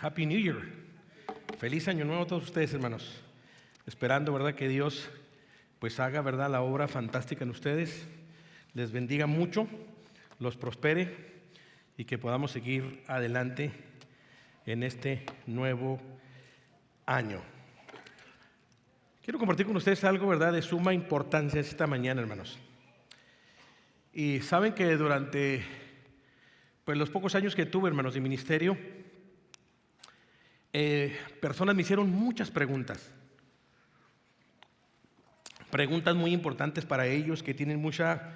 Happy New Year. Feliz año nuevo a todos ustedes, hermanos. Esperando, ¿verdad?, que Dios pues haga, ¿verdad?, la obra fantástica en ustedes. Les bendiga mucho, los prospere y que podamos seguir adelante en este nuevo año. Quiero compartir con ustedes algo, ¿verdad?, de suma importancia esta mañana, hermanos. Y saben que durante los pocos años que tuve, hermanos, de ministerio, personas me hicieron muchas preguntas muy importantes para ellos, que tienen mucha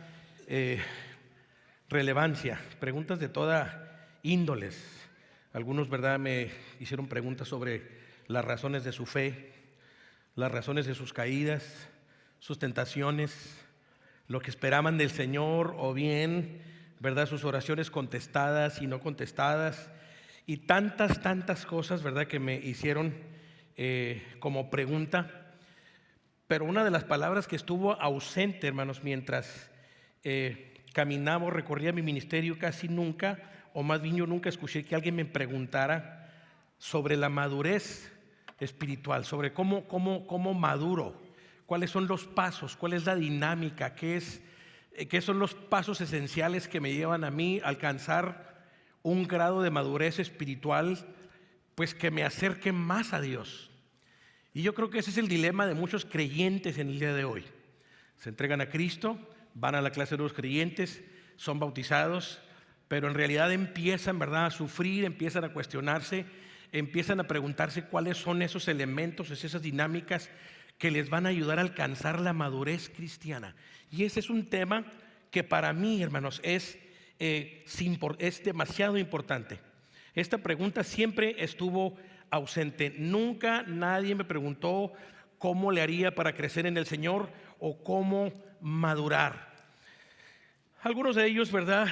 relevancia, preguntas de toda índoles. Algunos, ¿verdad?, me hicieron preguntas sobre las razones de su fe, las razones de sus caídas, sus tentaciones, lo que esperaban del Señor, o bien, ¿verdad?, sus oraciones contestadas y no contestadas, y tantas cosas, ¿verdad?, que me hicieron como pregunta. Pero una de las palabras que estuvo ausente, hermanos, mientras caminaba o recorría mi ministerio, casi nunca, o más bien yo nunca escuché que alguien me preguntara sobre la madurez espiritual, sobre cómo maduro, cuáles son los pasos, cuál es la dinámica, qué son los pasos esenciales que me llevan a mí a alcanzar un grado de madurez espiritual, pues que me acerque más a Dios. Y yo creo que ese es el dilema de muchos creyentes en el día de hoy. Se entregan a Cristo, van a la clase de los creyentes, son bautizados, pero en realidad empiezan, ¿verdad?, a sufrir, empiezan a cuestionarse, empiezan a preguntarse cuáles son esos elementos, esas dinámicas que les van a ayudar a alcanzar la madurez cristiana. Y ese es un tema que para mí, hermanos, es demasiado importante. Esta pregunta siempre estuvo ausente. Nunca nadie me preguntó cómo le haría para crecer en el Señor o cómo madurar. Algunos de ellos, ¿verdad?,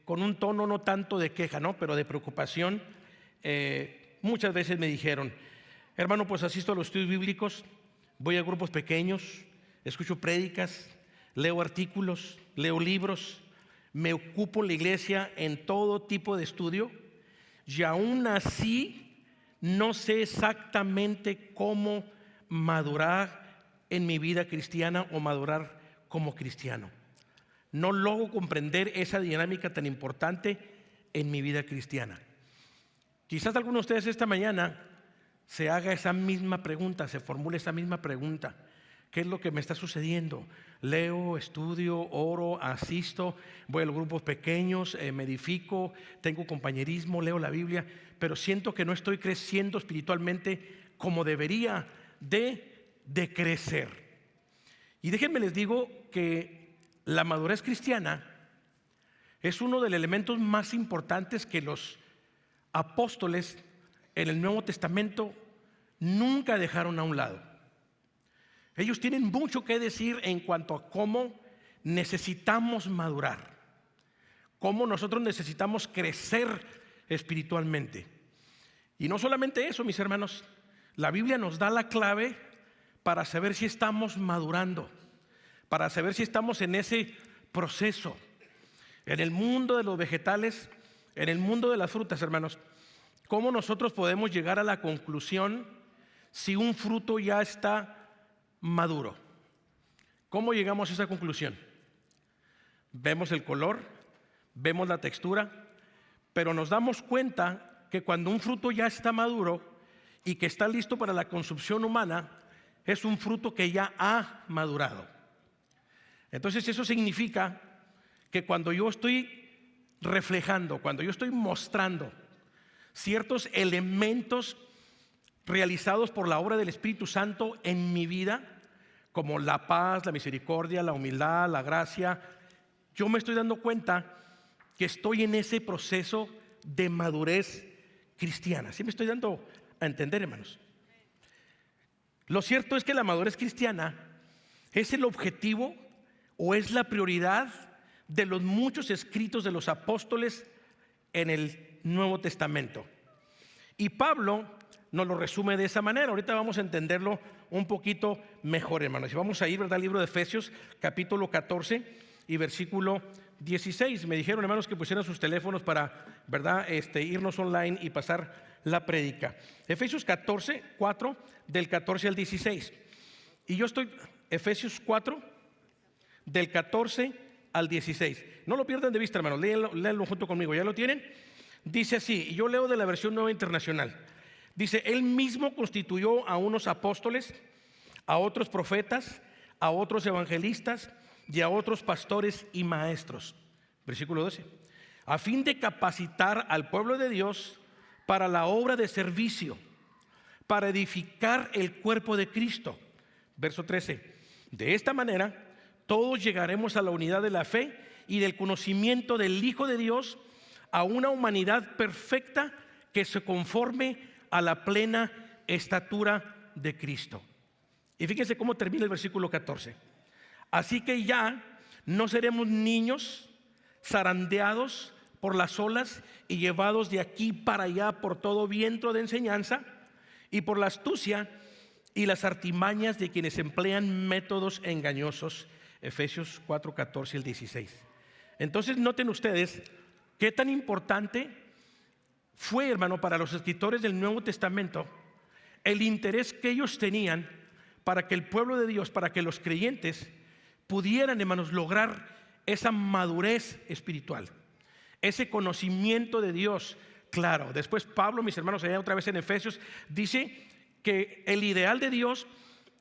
con un tono no tanto de queja, ¿no?, pero de preocupación, muchas veces me dijeron: hermano, pues asisto a los estudios bíblicos, voy a grupos pequeños, escucho prédicas, leo artículos, leo libros, me ocupo en la iglesia en todo tipo de estudio, y aún así no sé exactamente cómo madurar en mi vida cristiana o madurar como cristiano. No logro comprender esa dinámica tan importante en mi vida cristiana. Quizás alguno de ustedes esta mañana se haga esa misma pregunta, se formule esa misma pregunta. ¿Qué es lo que me está sucediendo? Leo, estudio, oro, asisto, voy a los grupos pequeños, me edifico, tengo compañerismo, leo la Biblia, pero siento que no estoy creciendo espiritualmente como debería de crecer. Y déjenme les digo que la madurez cristiana es uno de los elementos más importantes que los apóstoles en el Nuevo Testamento nunca dejaron a un lado. Ellos tienen mucho que decir en cuanto a cómo necesitamos madurar, cómo nosotros necesitamos crecer espiritualmente. Y no solamente eso, mis hermanos, la Biblia nos da la clave para saber si estamos madurando, para saber si estamos en ese proceso. En el mundo de los vegetales, en el mundo de las frutas, hermanos, ¿cómo nosotros podemos llegar a la conclusión si un fruto ya está maduro? ¿Cómo llegamos a esa conclusión? Vemos el color, vemos la textura, pero nos damos cuenta que cuando un fruto ya está maduro y que está listo para la consumición humana, es un fruto que ya ha madurado. Entonces eso significa que cuando yo estoy reflejando, cuando yo estoy mostrando ciertos elementos realizados por la obra del Espíritu Santo en mi vida, como la paz, la misericordia, la humildad, la gracia, yo me estoy dando cuenta que estoy en ese proceso de madurez cristiana. ¿Sí me estoy dando a entender, hermanos? Lo cierto es que la madurez cristiana es el objetivo o es la prioridad de los muchos escritos de los apóstoles en el Nuevo Testamento. Y Pablo nos lo resume de esa manera. Ahorita vamos a entenderlo un poquito mejor, hermanos. Y vamos a ir, ¿verdad?, al libro de Efesios, capítulo 14 y versículo 16. Me dijeron, hermanos, que pusieran sus teléfonos para, ¿verdad? Irnos online y pasar la prédica. Efesios 14, 4, del 14 al 16. Y yo estoy, Efesios 4, del 14 al 16. No lo pierdan de vista, hermanos, léanlo junto conmigo. ¿Ya lo tienen? Dice así, y yo leo de la versión Nueva Internacional. Dice, Él mismo constituyó a unos apóstoles, a otros profetas, a otros evangelistas y a otros pastores y maestros. Versículo 12. A fin de capacitar al pueblo de Dios para la obra de servicio, para edificar el cuerpo de Cristo. Verso 13. De esta manera, todos llegaremos a la unidad de la fe y del conocimiento del Hijo de Dios, a una humanidad perfecta que se conforme a la plena estatura de Cristo. Y fíjense cómo termina el versículo 14. Así que ya no seremos niños zarandeados por las olas y llevados de aquí para allá por todo viento de enseñanza y por la astucia y las artimañas de quienes emplean métodos engañosos. Efesios 4, 14 al 16. Entonces noten ustedes qué tan importante fue, hermano, para los escritores del Nuevo Testamento el interés que ellos tenían para que el pueblo de Dios, para que los creyentes pudieran, hermanos, lograr esa madurez espiritual, ese conocimiento de Dios. Claro, después Pablo, mis hermanos, allá otra vez en Efesios, dice que el ideal de Dios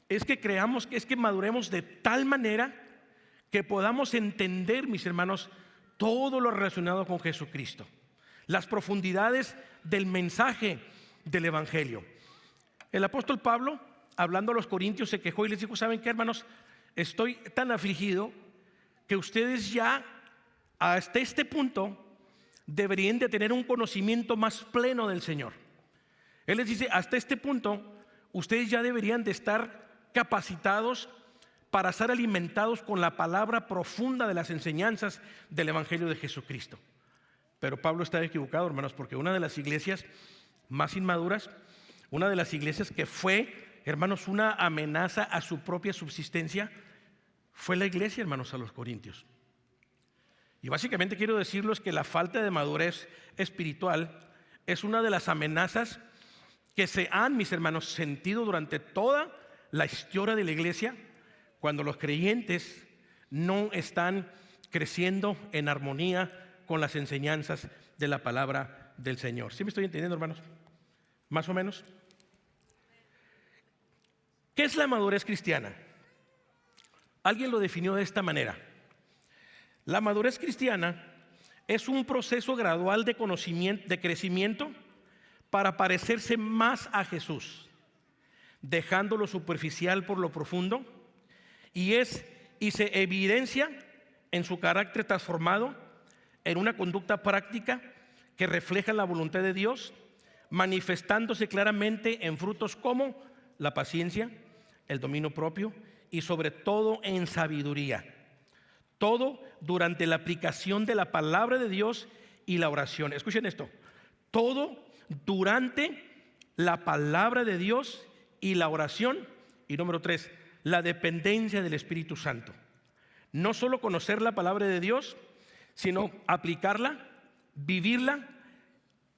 es que creamos, es que maduremos de tal manera que podamos entender, mis hermanos, todo lo relacionado con Jesucristo, las profundidades del mensaje del Evangelio. El apóstol Pablo, hablando a los corintios, se quejó y les dijo, ¿saben qué, hermanos? Estoy tan afligido que ustedes ya hasta este punto deberían de tener un conocimiento más pleno del Señor. Él les dice, hasta este punto ustedes ya deberían de estar capacitados para ser alimentados con la palabra profunda de las enseñanzas del Evangelio de Jesucristo. Pero Pablo estaba equivocado, hermanos, porque una de las iglesias más inmaduras, una de las iglesias que fue, hermanos, una amenaza a su propia subsistencia, fue la iglesia, hermanos, a los corintios. Y básicamente quiero decirles que la falta de madurez espiritual es una de las amenazas que se han, mis hermanos, sentido durante toda la historia de la iglesia, cuando los creyentes no están creciendo en armonía con las enseñanzas de la palabra del Señor. ¿Sí me estoy entendiendo, hermanos? Más o menos. ¿Qué es la madurez cristiana? Alguien lo definió de esta manera. La madurez cristiana es un proceso gradual de conocimiento, de crecimiento para parecerse más a Jesús, dejando lo superficial por lo profundo, y se evidencia en su carácter transformado en una conducta práctica que refleja la voluntad de Dios, manifestándose claramente en frutos como la paciencia, el dominio propio y sobre todo en sabiduría. Todo durante la aplicación de la palabra de Dios y la oración. Escuchen esto. Todo durante la palabra de Dios y la oración. Y número 3, la dependencia del Espíritu Santo. No solo conocer la palabra de Dios, sino aplicarla, vivirla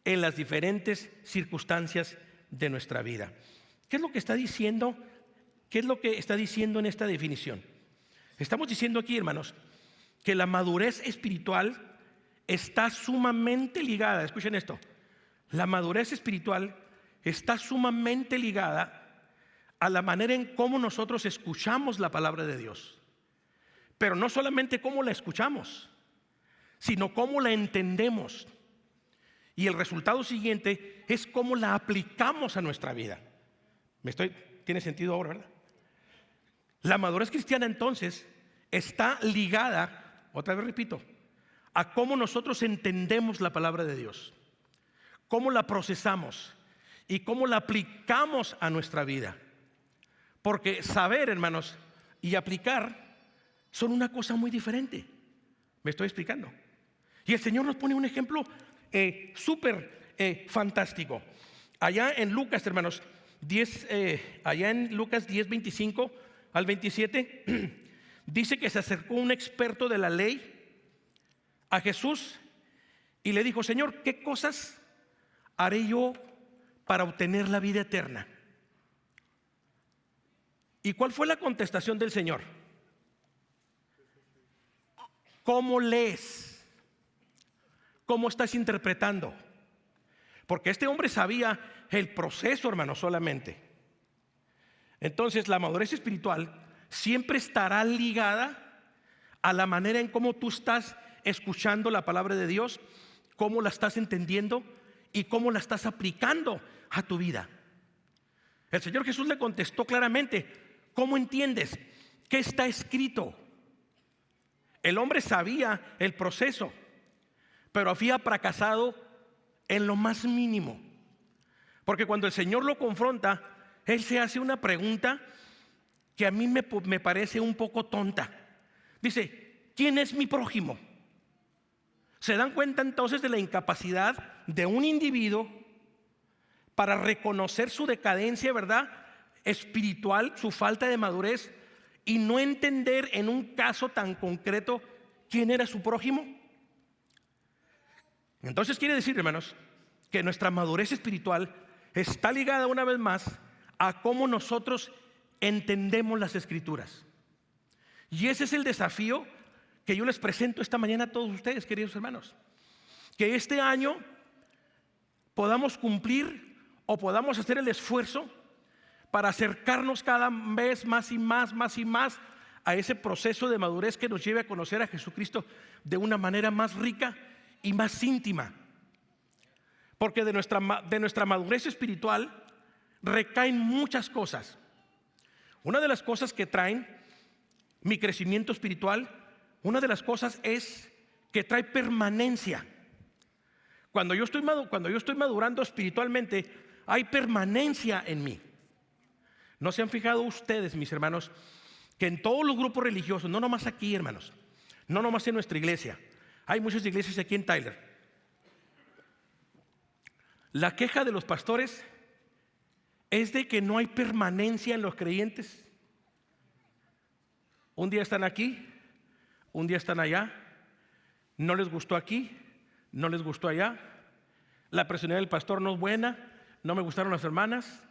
en las diferentes circunstancias de nuestra vida. ¿Qué es lo que está diciendo? ¿Qué es lo que está diciendo en esta definición? Estamos diciendo aquí, hermanos, que la madurez espiritual está sumamente ligada. Escuchen esto. La madurez espiritual está sumamente ligada a la manera en cómo nosotros escuchamos la palabra de Dios. Pero no solamente cómo la escuchamos, sino cómo la entendemos. Y el resultado siguiente es cómo la aplicamos a nuestra vida. ¿Tiene sentido ahora, verdad? La madurez cristiana entonces está ligada, otra vez repito, a cómo nosotros entendemos la palabra de Dios, cómo la procesamos y cómo la aplicamos a nuestra vida. Porque saber, hermanos, y aplicar son una cosa muy diferente. ¿Me estoy explicando? Y el Señor nos pone un ejemplo súper fantástico. Allá en Lucas, hermanos, allá en Lucas 10, 25 al 27, dice que se acercó un experto de la ley a Jesús y le dijo: Señor, ¿qué cosas haré yo para obtener la vida eterna? ¿Y cuál fue la contestación del Señor? ¿Cómo lees? ¿Cómo estás interpretando? Porque este hombre sabía el proceso, hermano, solamente. Entonces, la madurez espiritual siempre estará ligada a la manera en cómo tú estás escuchando la palabra de Dios, cómo la estás entendiendo y cómo la estás aplicando a tu vida. El Señor Jesús le contestó claramente: ¿cómo entiendes? ¿Qué está escrito? El hombre sabía el proceso, pero había fracasado en lo más mínimo. Porque cuando el Señor lo confronta, Él se hace una pregunta que a mí me parece un poco tonta. Dice: ¿quién es mi prójimo? ¿Se dan cuenta entonces de la incapacidad de un individuo para reconocer su decadencia, verdad, espiritual, su falta de madurez, y no entender en un caso tan concreto quién era su prójimo? Entonces quiere decir, hermanos, que nuestra madurez espiritual está ligada una vez más a cómo nosotros entendemos las Escrituras. Y ese es el desafío que yo les presento esta mañana a todos ustedes, queridos hermanos. Que este año podamos cumplir o podamos hacer el esfuerzo para acercarnos cada vez más y más a ese proceso de madurez que nos lleve a conocer a Jesucristo de una manera más rica y más íntima. Porque de nuestra madurez espiritual recaen muchas cosas. Una de las cosas que traen mi crecimiento espiritual, una de las cosas es que trae permanencia. Cuando yo estoy madurando espiritualmente, hay permanencia en mí. ¿No se han fijado ustedes, mis hermanos, que en todos los grupos religiosos, no nomás aquí, hermanos, no nomás en nuestra iglesia, hay muchas iglesias aquí en Tyler, la queja de los pastores es de que no hay permanencia en los creyentes? Un día están aquí, un día están allá, no les gustó aquí, no les gustó allá, la personalidad del pastor no es buena, no me gustaron las hermanas,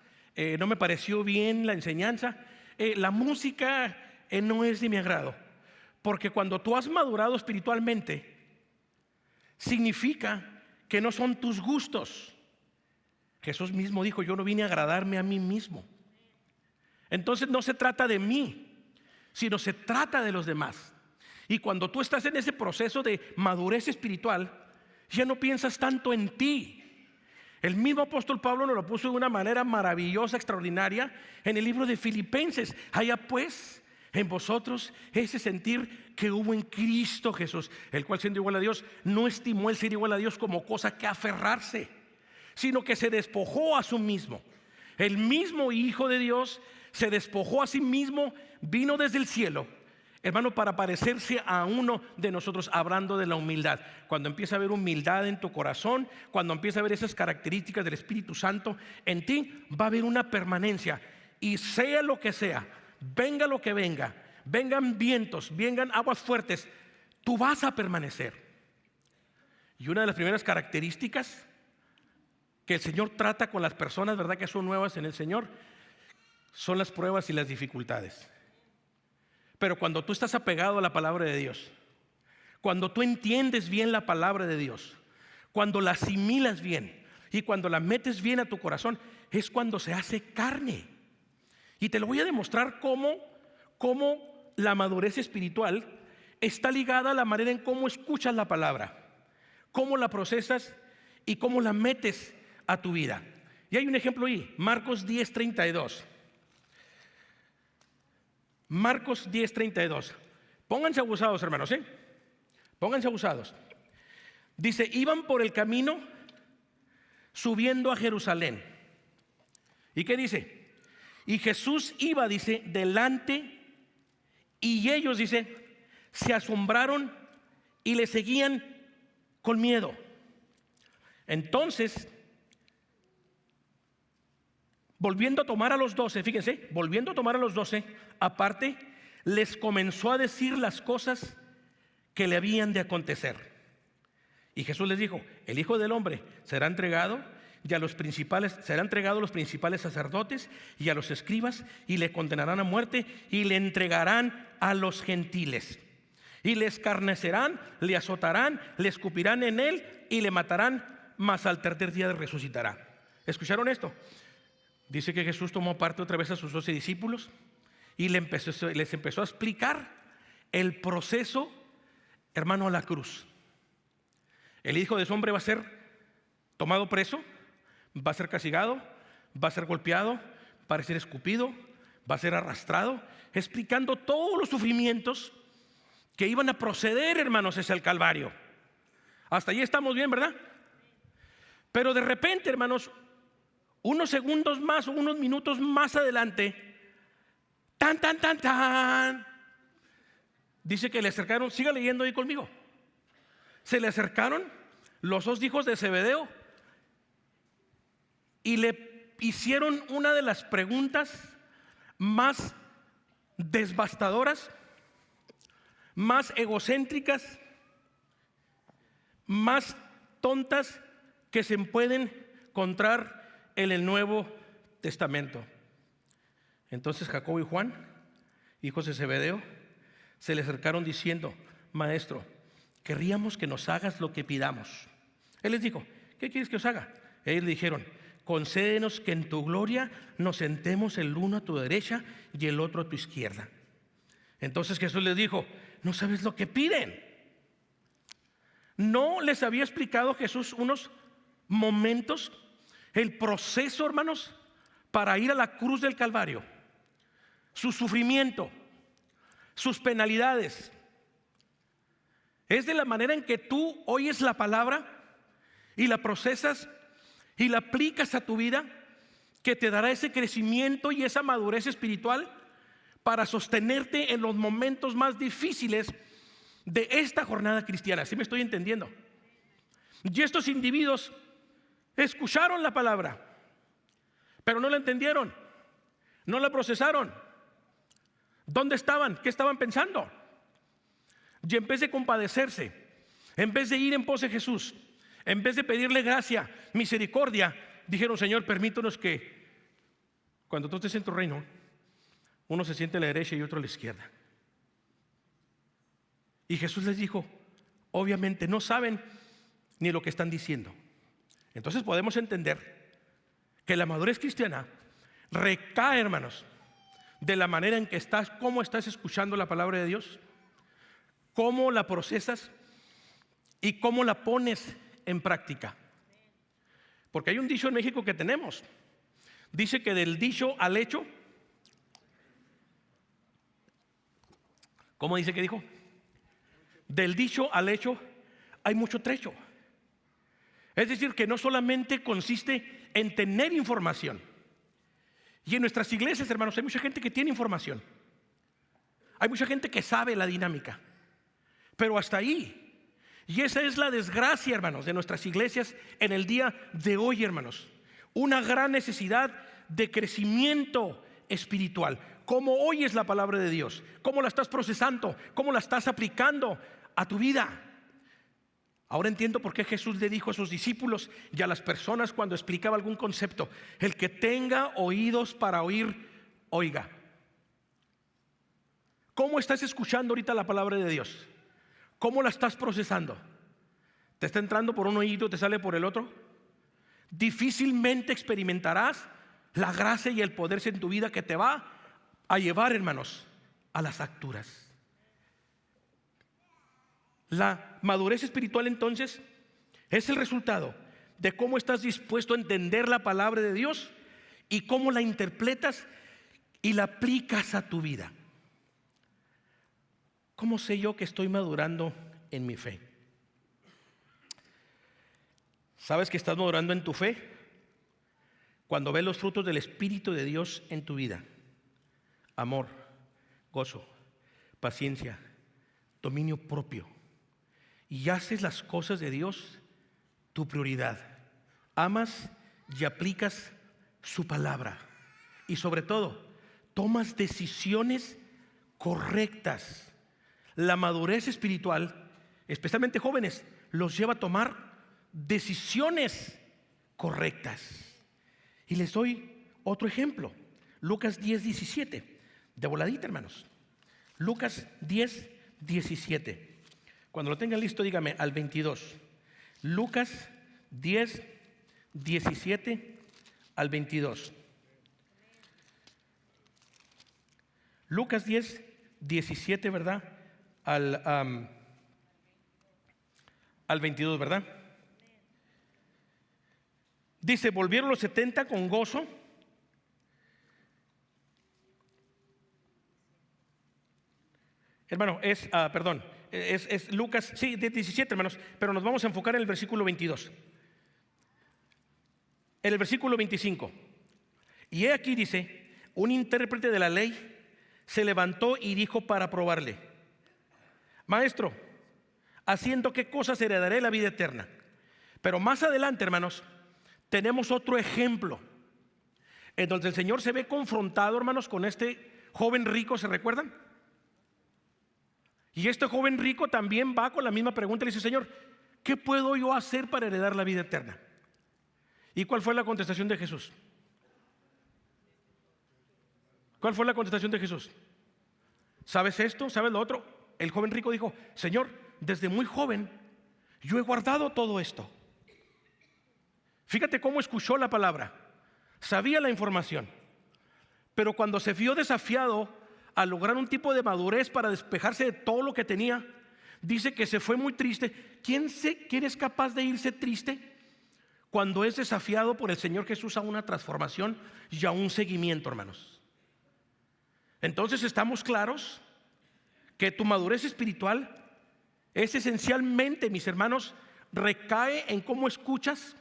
no me pareció bien la enseñanza, la música no es de mi agrado. Porque cuando tú has madurado espiritualmente, significa que no son tus gustos. Jesús mismo dijo: yo no vine a agradarme a mí mismo. Entonces no se trata de mí, sino se trata de los demás. Y cuando tú estás en ese proceso de madurez espiritual, ya no piensas tanto en ti. El mismo apóstol Pablo nos lo puso de una manera maravillosa, extraordinaria, en el libro de Filipenses. Haya pues en vosotros ese sentir que hubo en Cristo Jesús, el cual, siendo igual a Dios, no estimó el ser igual a Dios como cosa que aferrarse, sino que se despojó a sí mismo. El mismo Hijo de Dios se despojó a sí mismo, vino desde el cielo, hermano, para parecerse a uno de nosotros, hablando de la humildad. Cuando empieza a haber humildad en tu corazón, cuando empieza a haber esas características del Espíritu Santo en ti, va a haber una permanencia. Y sea lo que sea, venga lo que venga, vengan vientos, vengan aguas fuertes, tú vas a permanecer. Y una de las primeras características que el Señor trata con las personas, ¿verdad?, que son nuevas en el Señor, son las pruebas y las dificultades. Pero cuando tú estás apegado a la palabra de Dios, cuando tú entiendes bien la palabra de Dios, cuando la asimilas bien y cuando la metes bien a tu corazón, es cuando se hace carne. Y te lo voy a demostrar cómo la madurez espiritual está ligada a la manera en cómo escuchas la palabra, cómo la procesas y cómo la metes a tu vida. Y hay un ejemplo ahí, Marcos 10:32. Marcos 10:32. Pónganse abusados, hermanos, pónganse abusados. Dice: iban por el camino subiendo a Jerusalén. ¿Y qué dice? Y Jesús iba, dice, delante, y ellos, dice, se asombraron y le seguían con miedo. Entonces, volviendo a tomar a los 12, fíjense, volviendo a tomar a los 12, aparte, les comenzó a decir las cosas que le habían de acontecer. Y Jesús les dijo: el Hijo del Hombre será entregado será entregado a los principales sacerdotes y a los escribas, y le condenarán a muerte y le entregarán a los gentiles. Y le escarnecerán, le azotarán, le escupirán en él y le matarán, mas al tercer día resucitará. ¿Escucharon esto? Dice que Jesús tomó parte otra vez a sus 12 discípulos y les empezó a explicar el proceso, hermano, a la cruz. El Hijo del Hombre va a ser tomado preso, va a ser castigado, va a ser golpeado, va a ser escupido, va a ser arrastrado, explicando todos los sufrimientos que iban a proceder, hermanos, hacia el Calvario. Hasta allí estamos bien, ¿verdad? Pero de repente, hermanos, unos segundos más o unos minutos más adelante, dice que le acercaron, siga leyendo ahí conmigo. Se le acercaron los dos hijos de Zebedeo y le hicieron una de las preguntas más devastadoras, más egocéntricas, más tontas que se pueden encontrar en el Nuevo Testamento. Entonces Jacobo y Juan, hijos de Zebedeo, se le acercaron diciendo: Maestro, querríamos que nos hagas lo que pidamos. Él les dijo: ¿qué quieres que os haga? Ellos le dijeron: concédenos que en tu gloria nos sentemos el uno a tu derecha y el otro a tu izquierda. Entonces Jesús les dijo: no sabes lo que piden. No les había explicado Jesús unos momentos, el proceso, hermanos, para ir a la cruz del Calvario, su sufrimiento, sus penalidades. Es de la manera en que tú oyes la palabra y la procesas y la aplicas a tu vida, que te dará ese crecimiento y esa madurez espiritual para sostenerte en los momentos más difíciles de esta jornada cristiana. ¿Sí me estoy entendiendo? Y estos individuos escucharon la palabra, pero no la entendieron, no la procesaron. ¿Dónde estaban? ¿Qué estaban pensando? Y en vez de compadecerse, en vez de ir en pos de Jesús, en vez de pedirle gracia, misericordia, dijeron: Señor, permítanos que cuando tú estés en tu reino, uno se siente a la derecha y otro a la izquierda. Y Jesús les dijo: obviamente no saben ni lo que están diciendo. Entonces podemos entender que la madurez cristiana recae, hermanos, de la manera en que estás, cómo estás escuchando la palabra de Dios, cómo la procesas y cómo la pones en práctica. Porque hay un dicho en México que tenemos. Dice que del dicho al hecho, ¿cómo dice que dijo? Del dicho al hecho hay mucho trecho. Es decir, que no solamente consiste en tener información. Y en nuestras iglesias, hermanos, hay mucha gente que tiene información. Hay mucha gente que sabe la dinámica. Pero hasta ahí. Y esa es la desgracia, hermanos, de nuestras iglesias en el día de hoy, hermanos. Una gran necesidad de crecimiento espiritual. ¿Cómo oyes la palabra de Dios? ¿Cómo la estás procesando? ¿Cómo la estás aplicando a tu vida? Ahora entiendo por qué Jesús le dijo a sus discípulos y a las personas cuando explicaba algún concepto: el que tenga oídos para oír, oiga. ¿Cómo estás escuchando ahorita la palabra de Dios? ¿Cómo la estás procesando? ¿Te está entrando por un oído, te sale por el otro? Difícilmente experimentarás la gracia y el poder en tu vida que te va a llevar, hermanos, a las alturas. La madurez espiritual, entonces, es el resultado de cómo estás dispuesto a entender la palabra de Dios y cómo la interpretas y la aplicas a tu vida. ¿Cómo sé yo que estoy madurando en mi fe? ¿Sabes que estás madurando en tu fe? Cuando ves los frutos del Espíritu de Dios en tu vida: amor, gozo, paciencia, dominio propio. Y haces las cosas de Dios tu prioridad. Amas y aplicas su palabra. Y sobre todo, tomas decisiones correctas. La madurez espiritual, especialmente jóvenes, los lleva a tomar decisiones correctas. Y les doy otro ejemplo. Lucas 10:17. De voladita, hermanos. Lucas 10:17. Cuando lo tengan listo, dígame al 22. Lucas 10:17 al 22. Lucas 10:17, ¿verdad? Al 22, ¿verdad? Dice: volvieron los 70 con gozo. Hermano, es Lucas, sí, 17, hermanos, pero nos vamos a enfocar en el versículo 22. En el versículo 25. Y he aquí, dice, un intérprete de la ley se levantó y dijo para probarle: Maestro, ¿haciendo qué cosas heredaré la vida eterna? Pero más adelante, hermanos, tenemos otro ejemplo en donde el Señor se ve confrontado, hermanos, con este joven rico, ¿se recuerdan? Y este joven rico también va con la misma pregunta y le dice: Señor, ¿qué puedo yo hacer para heredar la vida eterna? ¿Y cuál fue la contestación de Jesús? ¿Cuál fue la contestación de Jesús? ¿Sabes esto? ¿Sabes lo otro? El joven rico dijo: Señor, desde muy joven yo he guardado todo esto. Fíjate cómo escuchó la palabra. Sabía la información, pero cuando se vio desafiado a lograr un tipo de madurez para despejarse de todo lo que tenía, dice que se fue muy triste. ¿Quién es capaz de irse triste cuando es desafiado por el Señor Jesús a una transformación y a un seguimiento, hermanos? Entonces estamos claros que tu madurez espiritual es esencialmente, mis hermanos, recae en cómo escuchas,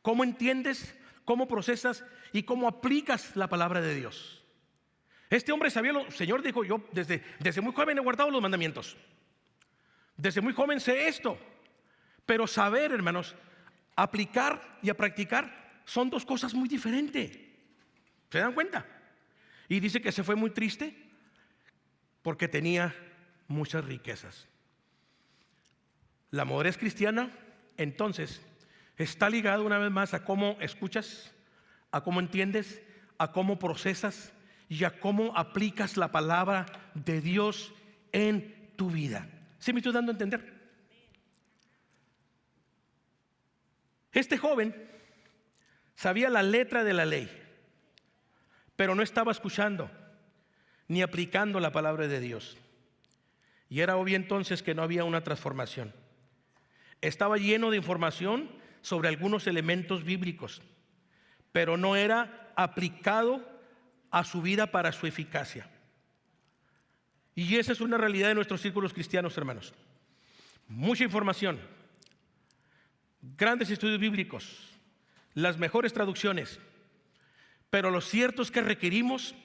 cómo entiendes, cómo procesas y cómo aplicas la palabra de Dios. Este hombre sabía, el Señor dijo: yo desde muy joven he guardado los mandamientos. Desde muy joven sé esto. Pero saber, hermanos, aplicar y a practicar son dos cosas muy diferentes. ¿Se dan cuenta? Y dice que se fue muy triste porque tenía muchas riquezas. La madurez cristiana, entonces, está ligada una vez más a cómo escuchas, a cómo entiendes, a cómo procesas y a cómo aplicas la palabra de Dios en tu vida. ¿Sí me estoy dando a entender? Este joven sabía la letra de la ley, pero no estaba escuchando ni aplicando la palabra de Dios. Y era obvio entonces que no había una transformación. Estaba lleno de información sobre algunos elementos bíblicos, pero no era aplicado a su vida para su eficacia. Y esa es una realidad de nuestros círculos cristianos, hermanos. Mucha información, grandes estudios bíblicos, las mejores traducciones, pero lo cierto es que requerimos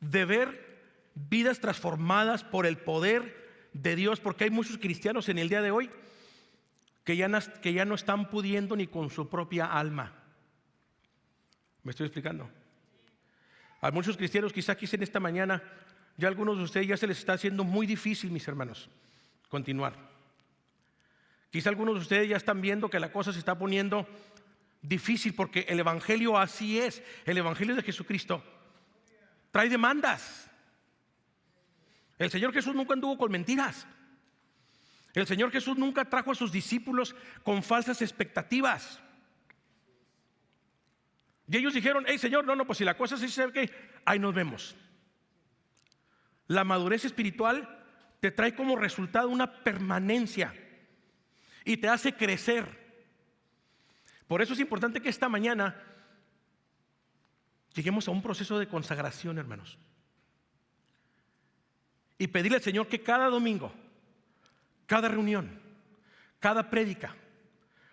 de ver vidas transformadas por el poder de Dios, porque hay muchos cristianos en el día de hoy que ya no están pudiendo ni con su propia alma. ¿Me estoy explicando? A muchos cristianos quizá aquí en esta mañana, ya algunos de ustedes ya se les está haciendo muy difícil, mis hermanos, continuar. Quizá algunos de ustedes ya están viendo que la cosa se está poniendo difícil porque el evangelio así es. El evangelio de Jesucristo trae demandas. El Señor Jesús nunca anduvo con mentiras. El Señor Jesús nunca trajo a sus discípulos con falsas expectativas. Y ellos dijeron: hey, Señor, no, pues si la cosa es así, ¿qué? Ahí nos vemos. La madurez espiritual te trae como resultado una permanencia y te hace crecer. Por eso es importante que esta mañana lleguemos a un proceso de consagración, hermanos, y pedirle al Señor que cada domingo, cada reunión, cada prédica,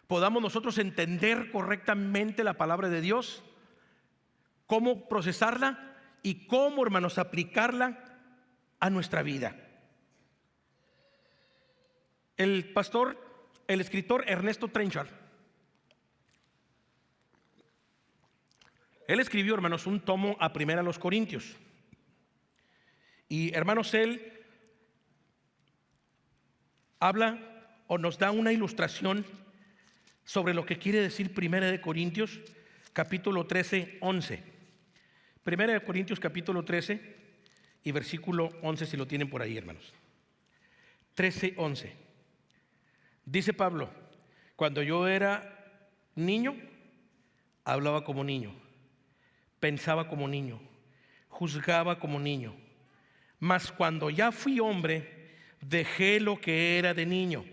podamos nosotros entender correctamente la palabra de Dios, cómo procesarla y cómo, hermanos, aplicarla a nuestra vida. El escritor Ernesto Trenchard, él escribió, hermanos, un tomo a primera a los Corintios. Y, hermanos, él habla o nos da una ilustración sobre lo que quiere decir 1 Corintios capítulo 13, 11. 1 Corintios capítulo 13 y versículo 11, si lo tienen por ahí, hermanos. 13, 11. Dice Pablo: cuando yo era niño, hablaba como niño, pensaba como niño, juzgaba como niño. Mas cuando ya fui hombre, dejé lo que era de niño.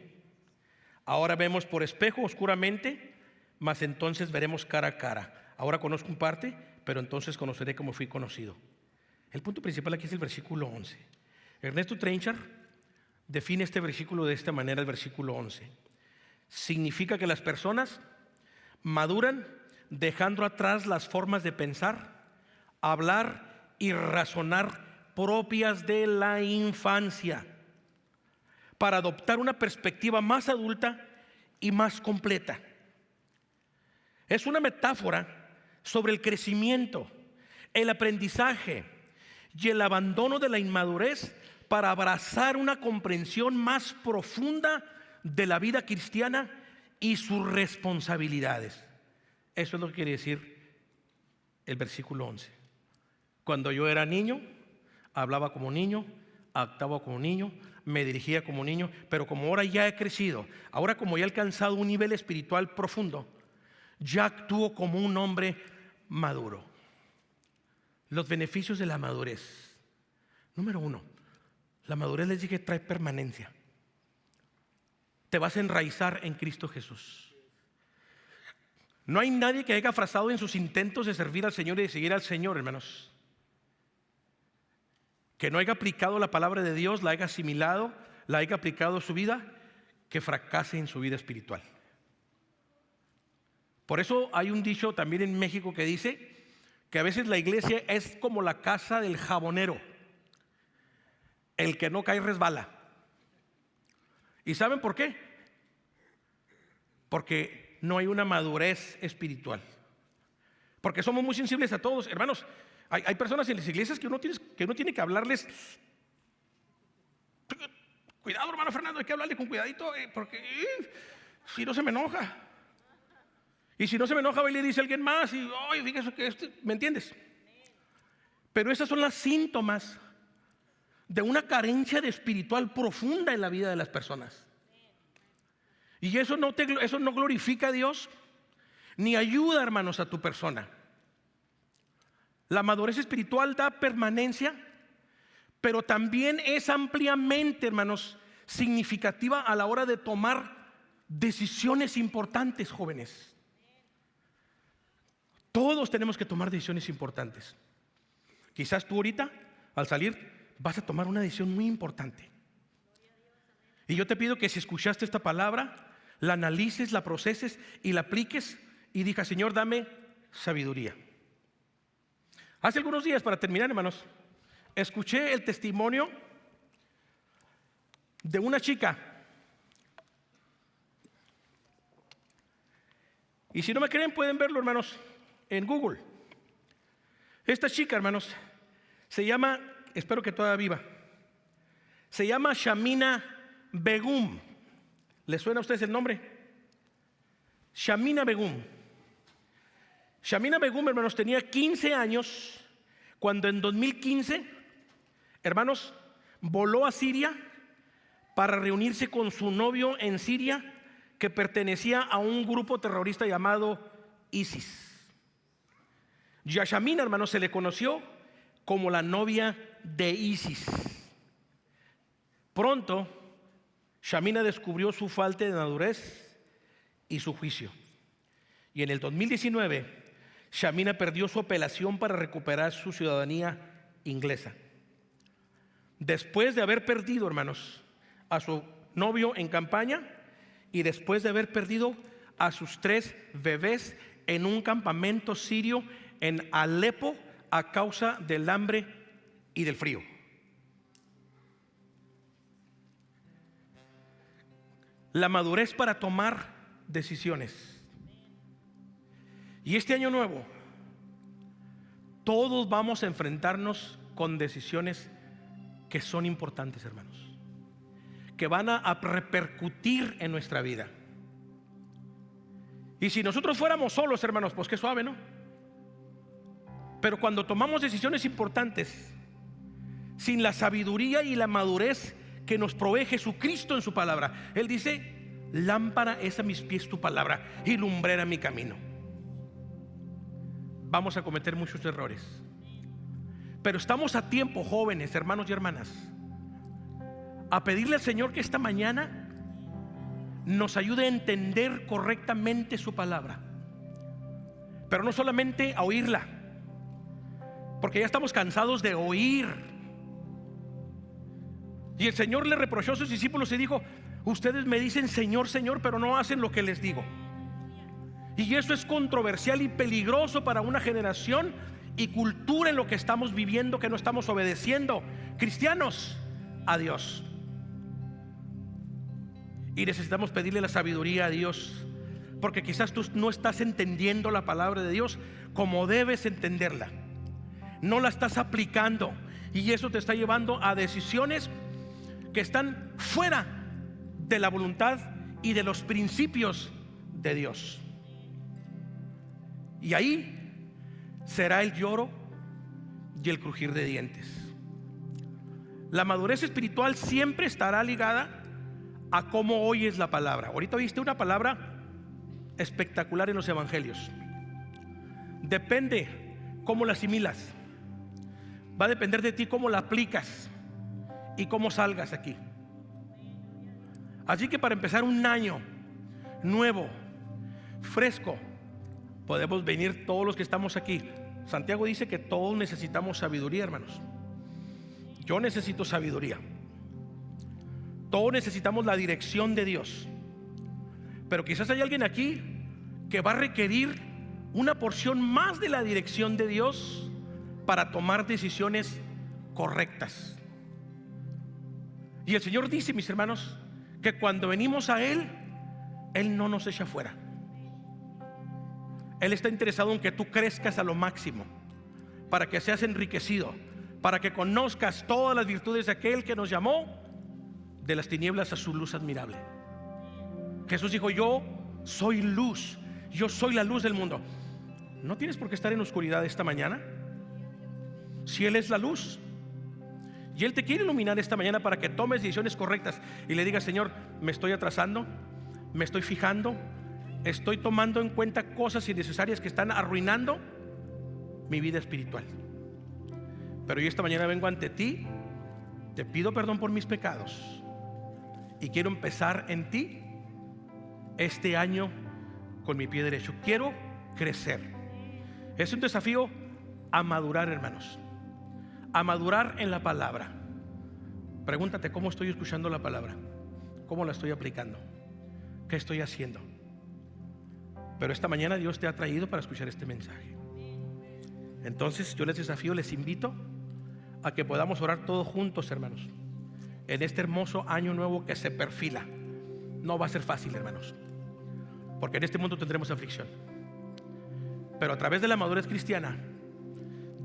Ahora vemos por espejo oscuramente, mas entonces veremos cara a cara. Ahora conozco en parte, pero entonces conoceré como fui conocido. El punto principal aquí es el versículo 11. Ernesto Trenchard define este versículo de esta manera, el versículo 11. Significa que las personas maduran dejando atrás las formas de pensar, hablar y razonar propias de la infancia, para adoptar una perspectiva más adulta y más completa. Es una metáfora sobre el crecimiento, el aprendizaje y el abandono de la inmadurez para abrazar una comprensión más profunda de la vida cristiana y sus responsabilidades. Eso es lo que quiere decir el versículo 11. Cuando yo era niño, hablaba como niño, actuaba como niño, me dirigía como niño, pero como ahora ya he crecido, ahora como ya he alcanzado un nivel espiritual profundo, ya actúo como un hombre maduro. Los beneficios de la madurez. Número 1, la madurez, les dije, trae permanencia. Te vas a enraizar en Cristo Jesús. No hay nadie que haya fracasado en sus intentos de servir al Señor y de seguir al Señor, hermanos, que no haya aplicado la palabra de Dios, la haya asimilado, la haya aplicado a su vida, que fracase en su vida espiritual. Por eso hay un dicho también en México que dice que a veces la iglesia es como la casa del jabonero. El que no cae resbala. ¿Y saben por qué? Porque no hay una madurez espiritual. Porque somos muy sensibles a todos, hermanos. Hay personas en las iglesias que uno tiene que hablarles. Cuidado, hermano Fernando, hay que hablarle con cuidadito, porque si no se me enoja. Y si no se me enoja, va y le dice a alguien más, y fíjese que ¿me entiendes? Pero esas son las síntomas de una carencia de espiritual profunda en la vida de las personas. Y eso no glorifica a Dios, ni ayuda, hermanos, a tu persona. La madurez espiritual da permanencia, pero también es ampliamente, hermanos, significativa a la hora de tomar decisiones importantes, jóvenes. Todos tenemos que tomar decisiones importantes. Quizás tú ahorita, al salir, vas a tomar una decisión muy importante. Y yo te pido que si escuchaste esta palabra, la analices, la proceses y la apliques y digas: Señor, dame sabiduría. Hace algunos días, para terminar, hermanos, escuché el testimonio de una chica. Y si no me creen, pueden verlo, hermanos, en Google. Esta chica, hermanos, se llama, espero que todavía viva, se llama Shamina Begum. ¿Le suena a ustedes el nombre? Shamina Begum. Shamina Begum, hermanos, tenía 15 años cuando en 2015, hermanos, voló a Siria para reunirse con su novio en Siria, que pertenecía a un grupo terrorista llamado ISIS. Y a Shamina, hermanos, se le conoció como la novia de ISIS. Pronto, Shamina descubrió su falta de madurez y su juicio. Y en el 2019, Shamina perdió su apelación para recuperar su ciudadanía inglesa. Después de haber perdido, hermanos, a su novio en campaña y después de haber perdido a sus 3 bebés en un campamento sirio en Alepo a causa del hambre y del frío. La madurez para tomar decisiones. Y este año nuevo, todos vamos a enfrentarnos con decisiones que son importantes, hermanos, que van a repercutir en nuestra vida. Y si nosotros fuéramos solos, hermanos, pues qué suave, ¿no? Pero cuando tomamos decisiones importantes sin la sabiduría y la madurez que nos provee Jesucristo en su palabra, Él dice: lámpara es a mis pies tu palabra y lumbrera mi camino. Vamos a cometer muchos errores, pero estamos a tiempo, jóvenes, hermanos y hermanas, a pedirle al Señor que esta mañana nos ayude a entender correctamente su palabra, pero no solamente a oírla, porque ya estamos cansados de oír. Y el Señor le reprochó a sus discípulos y dijo: ustedes me dicen Señor, Señor, pero no hacen lo que les digo. Y eso es controversial y peligroso para una generación y cultura en lo que estamos viviendo, que no estamos obedeciendo, cristianos, a Dios. Y necesitamos pedirle la sabiduría a Dios, porque quizás tú no estás entendiendo la palabra de Dios como debes entenderla. No la estás aplicando, y eso te está llevando a decisiones que están fuera de la voluntad y de los principios de Dios. Y ahí será el lloro y el crujir de dientes. La madurez espiritual siempre estará ligada a cómo oyes la palabra. Ahorita oíste una palabra espectacular en los evangelios. Depende cómo la asimilas. Va a depender de ti cómo la aplicas y cómo salgas aquí. Así que para empezar un año nuevo, fresco, podemos venir todos los que estamos aquí. Santiago dice que todos necesitamos sabiduría, hermanos. Yo necesito sabiduría. Todos necesitamos la dirección de Dios. Pero quizás hay alguien aquí que va a requerir una porción más de la dirección de Dios para tomar decisiones correctas. Y el Señor dice, mis hermanos, que cuando venimos a Él, Él no nos echa fuera. Él está interesado en que tú crezcas a lo máximo, para que seas enriquecido, para que conozcas todas las virtudes de aquel que nos llamó de las tinieblas a su luz admirable. Jesús dijo: yo soy luz, yo soy la luz del mundo. No tienes por qué estar en oscuridad esta mañana, si Él es la luz. Y Él te quiere iluminar esta mañana para que tomes decisiones correctas y le digas: Señor, me estoy atrasando, me estoy fijando, estoy tomando en cuenta cosas innecesarias que están arruinando mi vida espiritual. Pero yo esta mañana vengo ante ti, te pido perdón por mis pecados y quiero empezar en ti este año con mi pie derecho. Quiero crecer. Es un desafío a madurar, hermanos, a madurar en la palabra. Pregúntate: ¿cómo estoy escuchando la palabra? ¿Cómo la estoy aplicando? ¿Qué estoy haciendo? Pero esta mañana Dios te ha traído para escuchar este mensaje. Entonces yo les desafío, les invito a que podamos orar todos juntos, hermanos, en este hermoso año nuevo que se perfila. No va a ser fácil, hermanos, porque en este mundo tendremos aflicción, pero a través de la madurez cristiana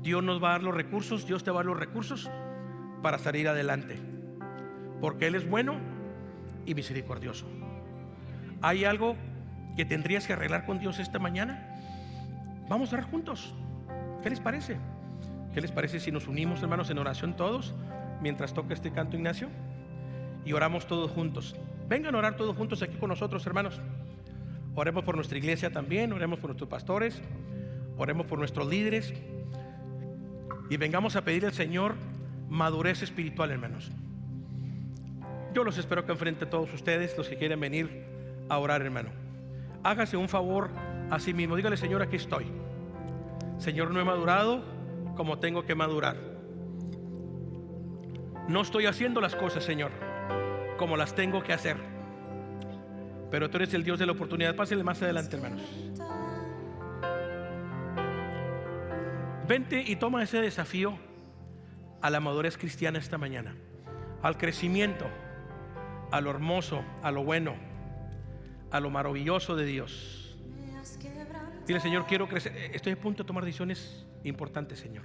Dios nos va a dar los recursos, Dios te va a dar los recursos para salir adelante, porque Él es bueno y misericordioso. ¿Hay algo que tendrías que arreglar con Dios esta mañana? Vamos a orar juntos. ¿Qué les parece? ¿Qué les parece si nos unimos, hermanos, en oración todos mientras toca este canto Ignacio? Y oramos todos juntos. Vengan a orar todos juntos aquí con nosotros, hermanos. Oremos por nuestra iglesia también, oremos por nuestros pastores, oremos por nuestros líderes y vengamos a pedir al Señor madurez espiritual, hermanos. Yo los espero que enfrente a todos ustedes, los que quieren venir a orar, hermano. Hágase un favor a sí mismo. Dígale: Señor, aquí estoy. Señor, no he madurado como tengo que madurar. No estoy haciendo las cosas, Señor, como las tengo que hacer. Pero tú eres el Dios de la oportunidad. Pásenle más adelante, hermanos. Vente y toma ese desafío a la madurez cristiana esta mañana, al crecimiento, a lo hermoso, a lo bueno, a lo maravilloso de Dios. Dile: Señor, quiero crecer. Estoy a punto de tomar decisiones importantes, Señor.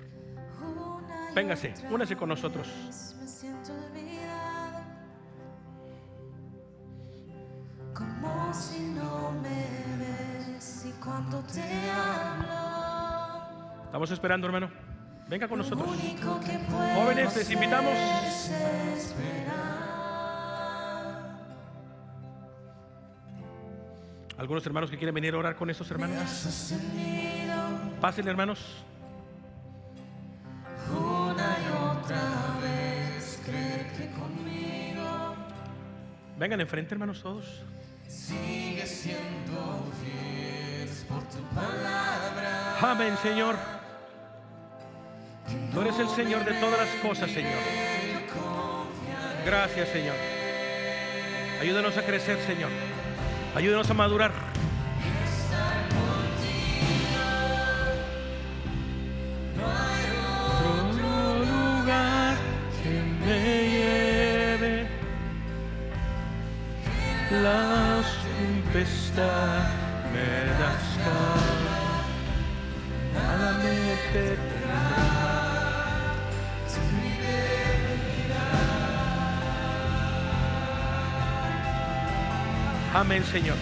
Véngase, únase con nosotros. cuando te hablo. Estamos esperando, hermano. Venga con nosotros. Lo único que puedo Jóvenes, les invitamos. es esperar. Algunos hermanos que quieren venir a orar con estos Me hermanos. has ascendido Pásenle, hermanos. una y otra vez, cree que conmigo Vengan enfrente, hermanos, todos. sigue siendo fiel por tu palabra. Amén, Señor. Tú eres el Señor de todas las cosas, Señor. Gracias, Señor. Ayúdanos a crecer, Señor. Ayúdanos a madurar. Otro lugar que me lleve. La tempestad me das calma. Nada me detendrá. Amén, Señor.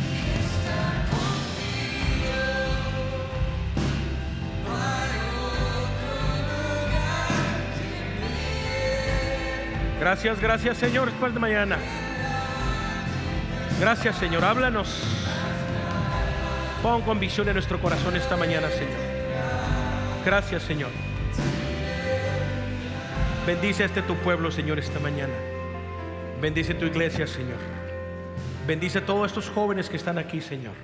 Gracias, gracias, Señor. Después de mañana. Gracias, Señor. Háblanos. Pon convicción en nuestro corazón esta mañana, Señor. Gracias, Señor. Bendice a tu pueblo, Señor, esta mañana. Bendice tu iglesia, Señor. Bendice a todos estos jóvenes que están aquí, Señor,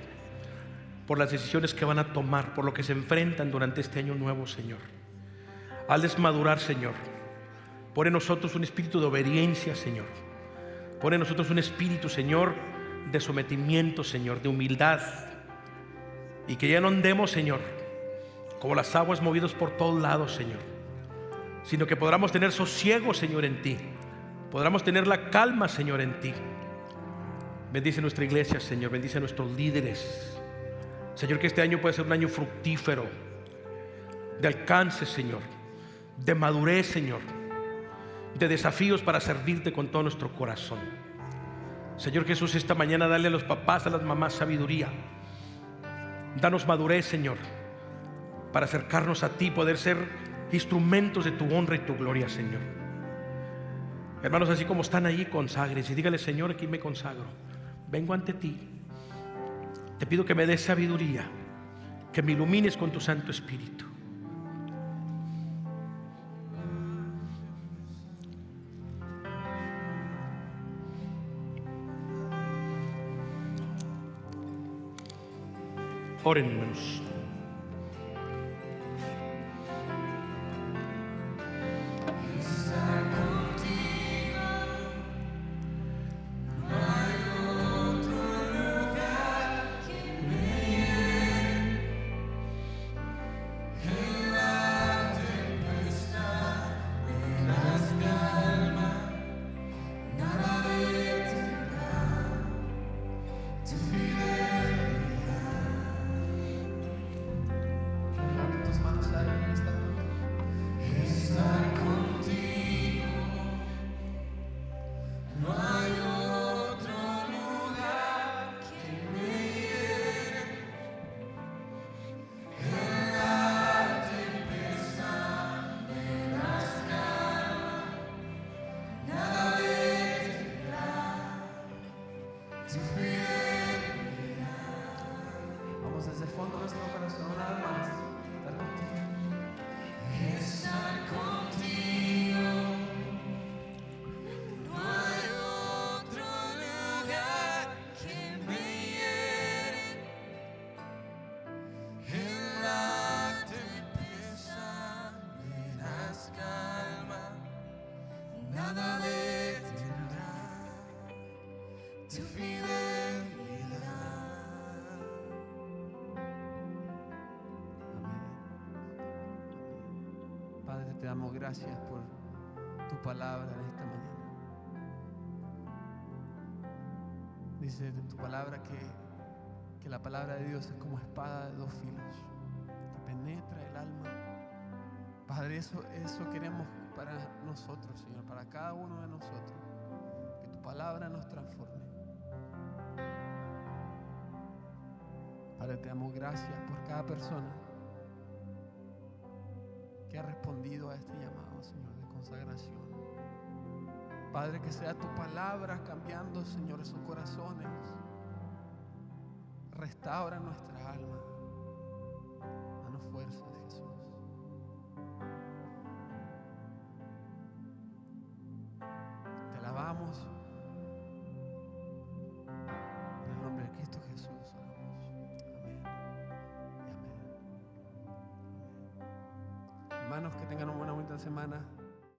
por las decisiones que van a tomar, por lo que se enfrentan durante este año nuevo, Señor. Hazles madurar, Señor. Pon en nosotros un espíritu de obediencia, Señor. Pon en nosotros un espíritu, Señor, de sometimiento, Señor, de humildad. Y que ya no andemos, Señor, como las aguas movidos por todos lados, Señor, sino que podamos tener sosiego, Señor, en ti. Podamos tener la calma, Señor, en ti. Bendice nuestra iglesia, Señor. Bendice a nuestros líderes, Señor, que este año pueda ser un año fructífero, de alcance, Señor, de madurez, Señor, de desafíos para servirte con todo nuestro corazón. Señor Jesús, esta mañana dale a los papás, a las mamás sabiduría. Danos madurez, Señor, para acercarnos a ti, poder ser instrumentos de tu honra y tu gloria, Señor. Hermanos, así como están ahí, consagres y dígale: Señor, aquí me consagro. Vengo ante ti. Te pido que me des sabiduría, que me ilumines con tu Santo Espíritu. Oren, hermanos. Te damos gracias por tu palabra en esta mañana. Dice en tu palabra que la palabra de Dios es como espada de dos filos, que penetra el alma. Padre, eso queremos para nosotros, Señor, para cada uno de nosotros. Que tu palabra nos transforme. Padre, te damos gracias por cada persona que ha respondido a este llamado, Señor, de consagración. Padre, que sea tu palabra cambiando, Señor, esos corazones. Restaura nuestra alma. Danos fuerzas, Jesús. Te alabamos. En el nombre de Cristo Jesús oramos. Amén. Y amén. Hermanos, que tengan una buena semana.